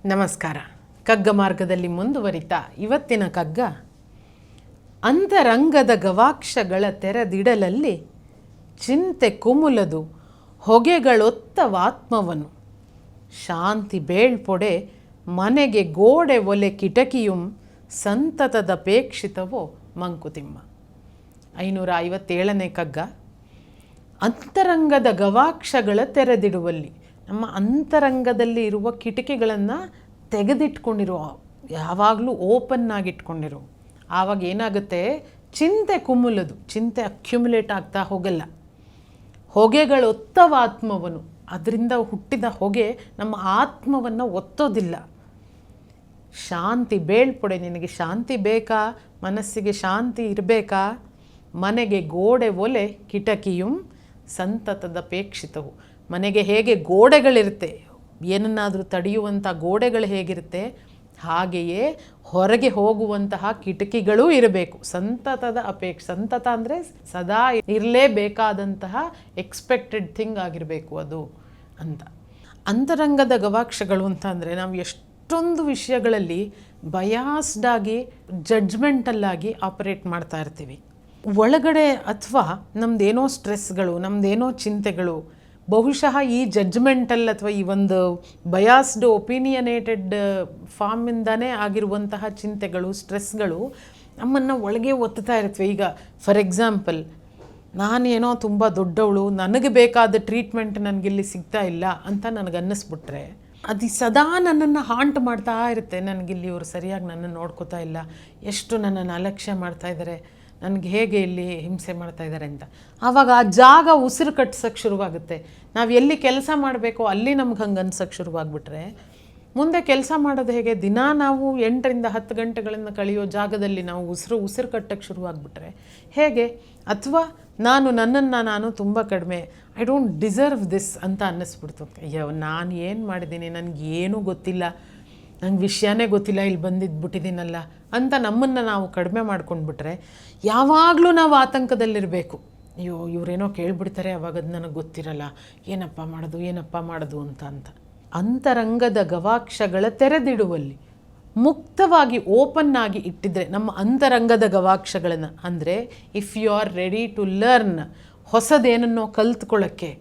ನಮಸ್ಕಾರ. ಕಗ್ಗ ಮಾರ್ಗದಲ್ಲಿ ಮುಂದುವರಿತಾ ಇವತ್ತಿನ ಕಗ್ಗ, ಅಂತರಂಗದ ಗವಾಕ್ಷಗಳ ತೆರೆದಿಡಲಲ್ಲಿ ಚಿಂತೆ ಕುಮುಲದು ಹೊಗೆಗಳೊತ್ತವಾತ್ಮವನು, ಶಾಂತಿ ಬೇಳ್ಪೊಡೆ ಮನೆಗೆ ಗೋಡೆ ಒಲೆ ಕಿಟಕಿಯುಂ ಸಂತತದಪೇಕ್ಷಿತವೋ ಮಂಕುತಿಮ್ಮ. 557ನೇ ಕಗ್ಗ. ಅಂತರಂಗದ ಗವಾಕ್ಷಗಳ ತೆರೆದಿಡುವಲ್ಲಿ, ನಮ್ಮ ಅಂತರಂಗದಲ್ಲಿ ಇರುವ ಕಿಟಕಿಗಳನ್ನು ತೆಗೆದಿಟ್ಕೊಂಡಿರೋ, ಯಾವಾಗಲೂ ಓಪನ್ ಆಗಿಟ್ಕೊಂಡಿರೋ, ಆವಾಗ ಏನಾಗುತ್ತೆ, ಚಿಂತೆ ಕುಮುಲದು, ಚಿಂತೆ ಅಕ್ಯುಮುಲೇಟ್ ಆಗ್ತಾ ಹೋಗಲ್ಲ. ಹೊಗೆಗಳೊತ್ತವ ಆತ್ಮವನು, ಅದರಿಂದ ಹುಟ್ಟಿದ ಹೊಗೆ ನಮ್ಮ ಆತ್ಮವನ್ನು ಒತ್ತೋದಿಲ್ಲ. ಶಾಂತಿ ಬೇಳ್ಪೊಡೆ, ನಿನಗೆ ಶಾಂತಿ ಬೇಕಾ, ಮನಸ್ಸಿಗೆ ಶಾಂತಿ ಇರಬೇಕಾ, ಮನೆಗೆ ಗೋಡೆ ಒಲೆ ಕಿಟಕಿಯುಂ ಸಂತತದಪೇಕ್ಷಿತವು. ಮನೆಗೆ ಹೇಗೆ ಗೋಡೆಗಳಿರುತ್ತೆ, ಏನನ್ನಾದರೂ ತಡೆಯುವಂಥ ಗೋಡೆಗಳು ಹೇಗಿರುತ್ತೆ, ಹಾಗೆಯೇ ಹೊರಗೆ ಹೋಗುವಂತಹ ಕಿಟಕಿಗಳೂ ಇರಬೇಕು. ಸಂತತದ ಸಂತತ ಅಂದರೆ ಸದಾ ಇರಲೇಬೇಕಾದಂತಹ ಎಕ್ಸ್ಪೆಕ್ಟೆಡ್ ಥಿಂಗ್ ಆಗಿರಬೇಕು ಅದು ಅಂತ. ಅಂತರಂಗದ ಗವಾಕ್ಷಗಳು ಅಂತ ಅಂದರೆ, ನಾವು ಎಷ್ಟೊಂದು ವಿಷಯಗಳಲ್ಲಿ ಬಯಾಸ್ಡಾಗಿ ಜಡ್ಜ್ಮೆಂಟಲ್ಲಾಗಿ ಆಪರೇಟ್ ಮಾಡ್ತಾ ಇರ್ತೀವಿ. ಒಳಗಡೆ ಅಥವಾ ನಮ್ಮದೇನೋ ಸ್ಟ್ರೆಸ್ಗಳು, ನಮ್ಮದೇನೋ ಚಿಂತೆಗಳು, ಬಹುಶಃ ಈ ಜಡ್ಜ್ಮೆಂಟಲ್ ಅಥವಾ ಈ ಒಂದು ಬಯಾಸ್ಡ್ ಒಪಿನಿಯನೇಟೆಡ್ ಫಾರ್ಮಿಂದನೇ ಆಗಿರುವಂತಹ ಚಿಂತೆಗಳು, ಸ್ಟ್ರೆಸ್ಗಳು ನಮ್ಮನ್ನು ಒಳಗೆ ಒತ್ತುತ್ತಾ ಇರ್ತವೆ. ಈಗ ಫಾರ್ ಎಕ್ಸಾಂಪಲ್, ನಾನೇನೋ ತುಂಬ ದೊಡ್ಡವಳು, ನನಗೆ ಬೇಕಾದ ಟ್ರೀಟ್ಮೆಂಟ್ ನನಗಿಲ್ಲಿ ಸಿಗ್ತಾ ಇಲ್ಲ ಅಂತ ನನಗನ್ನಿಸ್ಬಿಟ್ರೆ, ಅದು ಸದಾ ನನ್ನನ್ನು ಹಾಂಟ್ ಮಾಡ್ತಾ ಇರುತ್ತೆ. ನನಗಿಲ್ಲಿ ಇವರು ಸರಿಯಾಗಿ ನನ್ನನ್ನು ನೋಡ್ಕೋತಾ ಇಲ್ಲ, ಎಷ್ಟು ನನ್ನನ್ನು ಅಲಕ್ಷ್ಯ ಮಾಡ್ತಾ ಇದ್ದಾರೆ, ನನಗೆ ಹೇಗೆ ಇಲ್ಲಿ ಹಿಂಸೆ ಮಾಡ್ತಾ ಇದ್ದಾರೆ ಅಂತ. ಆವಾಗ ಆ ಜಾಗ ಉಸಿರು ಕಟ್ಸೋಕ್ಕೆ ಶುರುವಾಗುತ್ತೆ. ನಾವು ಎಲ್ಲಿ ಕೆಲಸ ಮಾಡಬೇಕೋ ಅಲ್ಲಿ ನಮ್ಗೆ ಹಂಗೆ ಅನ್ಸೋಕ್ಕೆ ಶುರುವಾಗ್ಬಿಟ್ರೆ, ಮುಂದೆ ಕೆಲಸ ಮಾಡೋದು ಹೇಗೆ? ದಿನ ನಾವು 8ರಿಂದ 10 ಗಂಟೆಗಳನ್ನು ಕಳೆಯೋ ಜಾಗದಲ್ಲಿ ನಾವು ಉಸಿರು ಕಟ್ಟೋಕ್ಕೆ ಶುರುವಾಗ್ಬಿಟ್ರೆ ಹೇಗೆ? ಅಥವಾ ನನ್ನನ್ನು ನಾನು ತುಂಬ ಕಡಿಮೆ, ಐ ಡೋಂಟ್ ಡಿಸರ್ವ್ ದಿಸ್ ಅಂತ ಅನ್ನಿಸ್ಬಿಡ್ತು. ಅಯ್ಯೋ, ನಾನು ಏನು ಮಾಡಿದ್ದೀನಿ, ನನಗೇನೂ ಗೊತ್ತಿಲ್ಲ, ನಂಗೆ ವಿಷಯನೇ ಗೊತ್ತಿಲ್ಲ, ಇಲ್ಲಿ ಬಂದಿದ್ಬಿಟ್ಟಿದ್ದೀನಲ್ಲ ಅಂತ ನಮ್ಮನ್ನು ನಾವು ಕಡಿಮೆ ಮಾಡ್ಕೊಂಡ್ಬಿಟ್ರೆ, ಯಾವಾಗಲೂ ನಾವು ಆತಂಕದಲ್ಲಿರಬೇಕು. ಅಯ್ಯೋ, ಇವರೇನೋ ಕೇಳಿಬಿಡ್ತಾರೆ, ಅವಾಗ ಅದು ನನಗೆ ಗೊತ್ತಿರಲ್ಲ, ಏನಪ್ಪ ಮಾಡೋದು ಅಂತ. ಅಂತರಂಗದ ಗವಾಕ್ಷಗಳ ತೆರೆದಿಡುವಲ್ಲಿ, ಮುಕ್ತವಾಗಿ ಓಪನ್ ಆಗಿ ಇಟ್ಟಿದ್ರೆ ನಮ್ಮ ಅಂತರಂಗದ ಗವಾಕ್ಷಗಳನ್ನು, ಅಂದರೆ if you are ready to learn, ಹೊಸದೇನನ್ನೋ ಕಲ್ತ್ಕೊಳ್ಳೋಕ್ಕೆ,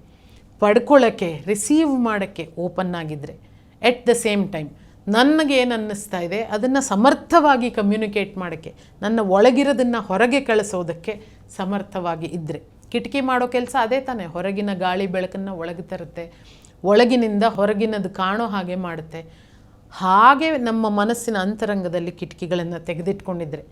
ಪಡ್ಕೊಳ್ಳೋಕ್ಕೆ, ರಿಸೀವ್ ಮಾಡೋಕ್ಕೆ ಓಪನ್ ಆಗಿದ್ದರೆ, ಎಟ್ ದ ಸೇಮ್ ಟೈಮ್ ನನಗೇನು ಅನ್ನಿಸ್ತಾ ಇದೆ ಅದನ್ನು ಸಮರ್ಥವಾಗಿ ಕಮ್ಯುನಿಕೇಟ್ ಮಾಡೋಕ್ಕೆ, ನನ್ನ ಒಳಗಿರೋದನ್ನು ಹೊರಗೆ ಕಳಿಸೋದಕ್ಕೆ ಸಮರ್ಥವಾಗಿ ಇದ್ದರೆ. ಕಿಟಕಿ ಮಾಡೋ ಕೆಲಸ ಅದೇ ತಾನೇ, ಹೊರಗಿನ ಗಾಳಿ ಬೆಳಕನ್ನು ಒಳಗೆ ತರುತ್ತೆ, ಒಳಗಿನಿಂದ ಹೊರಗಿನದು ಕಾಣೋ ಹಾಗೆ ಮಾಡುತ್ತೆ. ಹಾಗೆ ನಮ್ಮ ಮನಸ್ಸಿನ ಅಂತರಂಗದಲ್ಲಿ ಕಿಟಕಿಗಳನ್ನು ತೆಗೆದಿಟ್ಕೊಂಡಿದ್ರೆ,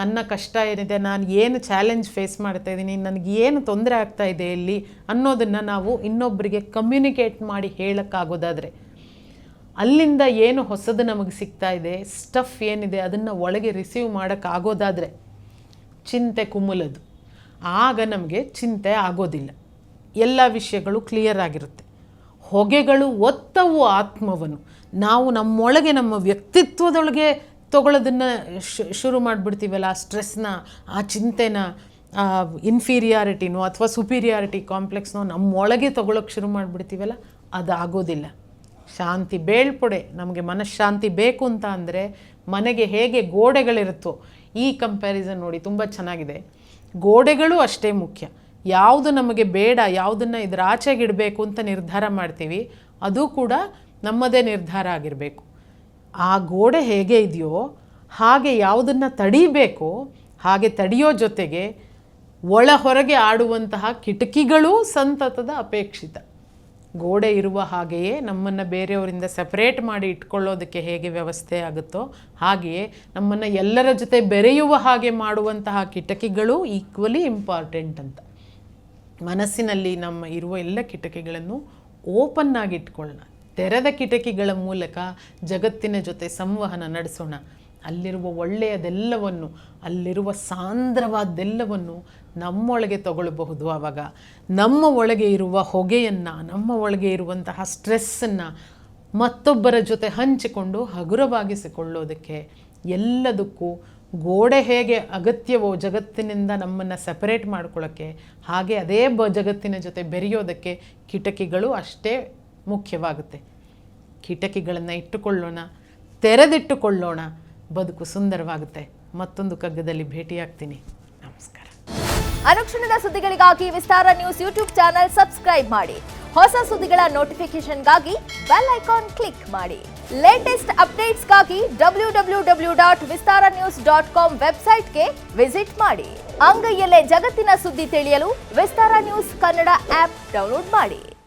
ನನ್ನ ಕಷ್ಟ ಏನಿದೆ, ನಾನು ಏನು ಚಾಲೆಂಜ್ ಫೇಸ್ ಮಾಡ್ತಾ ಇದ್ದೀನಿ, ನನಗೆ ಏನು ತೊಂದರೆ ಆಗ್ತಾ ಇದೆ ಇಲ್ಲಿ ಅನ್ನೋದನ್ನು ನಾವು ಇನ್ನೊಬ್ಬರಿಗೆ ಕಮ್ಯುನಿಕೇಟ್ ಮಾಡಿ ಹೇಳೋಕ್ಕಾಗೋದಾದರೆ, ಅಲ್ಲಿಂದ ಏನು ಹೊಸದು ನಮಗೆ ಸಿಗ್ತಾ ಇದೆ, ಸ್ಟಫ್ ಏನಿದೆ ಅದನ್ನು ಒಳಗೆ ರಿಸೀವ್ ಮಾಡೋಕ್ಕಾಗೋದಾದರೆ ಚಿಂತೆ ಕುಮುಲದು. ಆಗ ನಮಗೆ ಚಿಂತೆ ಆಗೋದಿಲ್ಲ, ಎಲ್ಲ ವಿಷಯಗಳು ಕ್ಲಿಯರ್ ಆಗಿರುತ್ತೆ. ಹೊಗೆಗಳು ಒತ್ತವು ಆತ್ಮವನ್ನು, ನಾವು ನಮ್ಮೊಳಗೆ, ನಮ್ಮ ವ್ಯಕ್ತಿತ್ವದೊಳಗೆ ತಗೊಳ್ಳೋದನ್ನು ಶುರು ಮಾಡಿಬಿಡ್ತೀವಲ್ಲ, ಆ ಸ್ಟ್ರೆಸ್ನ, ಆ ಚಿಂತೆನ, ಇನ್ಫೀರಿಯಾರಿಟಿನೋ ಅಥವಾ ಸುಪೀರಿಯಾರಿಟಿ ಕಾಂಪ್ಲೆಕ್ಸ್ನೋ ನಮ್ಮೊಳಗೆ ತಗೊಳ್ಳೋಕೆ ಶುರು ಮಾಡಿಬಿಡ್ತೀವಲ್ಲ, ಅದು ಆಗೋದಿಲ್ಲ. ಶಾಂತಿ ಬೇಳ್ಪೊಡೆ, ನಮಗೆ ಮನಃಶಾಂತಿ ಬೇಕು ಅಂತ ಅಂದರೆ ಮನೆಗೆ ಹೇಗೆ ಗೋಡೆಗಳಿರುತ್ತೋ, ಈ ಕಂಪ್ಯಾರಿಸನ್ ನೋಡಿ ತುಂಬ ಚೆನ್ನಾಗಿದೆ. ಗೋಡೆಗಳು ಅಷ್ಟೇ ಮುಖ್ಯ. ಯಾವುದು ನಮಗೆ ಬೇಡ, ಯಾವುದನ್ನು ಇದರ ಆಚೆಗಿಡಬೇಕು ಅಂತ ನಿರ್ಧಾರ ಮಾಡ್ತೀವಿ, ಅದು ಕೂಡ ನಮ್ಮದೇ ನಿರ್ಧಾರ ಆಗಿರಬೇಕು. ಆ ಗೋಡೆ ಹೇಗೆ ಇದೆಯೋ ಹಾಗೆ ಯಾವುದನ್ನು ತಡೀಬೇಕೋ ಹಾಗೆ ತಡೆಯೋ ಜೊತೆಗೆ ಒಳ ಹೊರಗೆ ಆಡುವಂತಹ ಕಿಟಕಿಗಳೂ ಸಂತತದ ಅಪೇಕ್ಷಿತ. ಗೋಡೆ ಇರುವ ಹಾಗೆಯೇ ನಮ್ಮನ್ನು ಬೇರೆಯವರಿಂದ ಸೆಪರೇಟ್ ಮಾಡಿ ಇಟ್ಕೊಳ್ಳೋದಕ್ಕೆ ಹೇಗೆ ವ್ಯವಸ್ಥೆ ಆಗುತ್ತೋ ಹಾಗೆಯೇ ನಮ್ಮನ್ನು ಎಲ್ಲರ ಜೊತೆ ಬೆರೆಯುವ ಹಾಗೆ ಮಾಡುವಂತಹ ಕಿಟಕಿಗಳು ಈಕ್ವಲಿ ಇಂಪಾರ್ಟೆಂಟ್ ಅಂತ. ಮನಸ್ಸಿನಲ್ಲಿ ನಮ್ಮ ಇರುವ ಎಲ್ಲ ಕಿಟಕಿಗಳನ್ನು ಓಪನ್ ಆಗಿ ಇಟ್ಕೊಳ್ಳೋಣ. ತೆರೆದ ಕಿಟಕಿಗಳ ಮೂಲಕ ಜಗತ್ತಿನ ಜೊತೆ ಸಂವಹನ ನಡೆಸೋಣ. ಅಲ್ಲಿರುವ ಒಳ್ಳೆಯದೆಲ್ಲವನ್ನು, ಅಲ್ಲಿರುವ ಸಾಂದ್ರವಾದ್ದೆಲ್ಲವನ್ನು ನಮ್ಮೊಳಗೆ ತಗೊಳ್ಬಹುದು. ಆವಾಗ ನಮ್ಮ ಒಳಗೆ ಇರುವ ಹೊಗೆಯನ್ನು, ನಮ್ಮ ಒಳಗೆ ಇರುವಂತಹ ಸ್ಟ್ರೆಸ್ಸನ್ನು ಮತ್ತೊಬ್ಬರ ಜೊತೆ ಹಂಚಿಕೊಂಡು ಹಗುರವಾಗಿಸಿಕೊಳ್ಳೋದಕ್ಕೆ, ಎಲ್ಲದಕ್ಕೂ ಗೋಡೆ ಹೇಗೆ ಅಗತ್ಯವೋ ಜಗತ್ತಿನಿಂದ ನಮ್ಮನ್ನು ಸೆಪರೇಟ್ ಮಾಡ್ಕೊಳ್ಳೋಕ್ಕೆ, ಹಾಗೆ ಅದೇ ಜಗತ್ತಿನ ಜೊತೆ ಬೆರೆಯೋದಕ್ಕೆ ಕಿಟಕಿಗಳು ಅಷ್ಟೇ ಮುಖ್ಯವಾಗುತ್ತೆ. ಕಿಟಕಿಗಳನ್ನು ಇಟ್ಟುಕೊಳ್ಳೋಣ. ತೆರೆದಿಟ್ಟುಕೊಳ್ಳೋಣ, ಬದುಕು ಸುಂದರವಾಗುತ್ತೆ. ಮತ್ತೊಂದು ಕಗ್ಗದಲ್ಲಿ ಭೇಟಿಯಾಗ್ತೀನಿ. ನಮಸ್ಕಾರ. ಅನುಕ್ಷಣದ ಸುದ್ದಿಗಳಿಗಾಗಿ ವಿಸ್ತಾರ ನ್ಯೂಸ್ ಯೂಟ್ಯೂಬ್ ಚಾನೆಲ್ ಸಬ್ಸ್ಕ್ರೈಬ್ ಮಾಡಿ. ಹೊಸ ಸುದ್ದಿಗಳ ನೋಟಿಫಿಕೇಶನ್ಗಾಗಿ ಬೆಲ್ ಐಕಾನ್ ಕ್ಲಿಕ್ ಮಾಡಿ. ಲೇಟೆಸ್ಟ್ ಅಪ್ಡೇಟ್ಸ್ಗಾಗಿ www.vistaranews.com ವೆಬ್ಸೈಟ್ಗೆ ವಿಸಿಟ್ ಮಾಡಿ. ಅಂಗೈಯಲ್ಲೇ ಜಗತ್ತಿನ ಸುದ್ದಿ ತಿಳಿಯಲು ವಿಸ್ತಾರ ನ್ಯೂಸ್ ಕನ್ನಡ ಆಪ್ ಡೌನ್ಲೋಡ್ ಮಾಡಿ.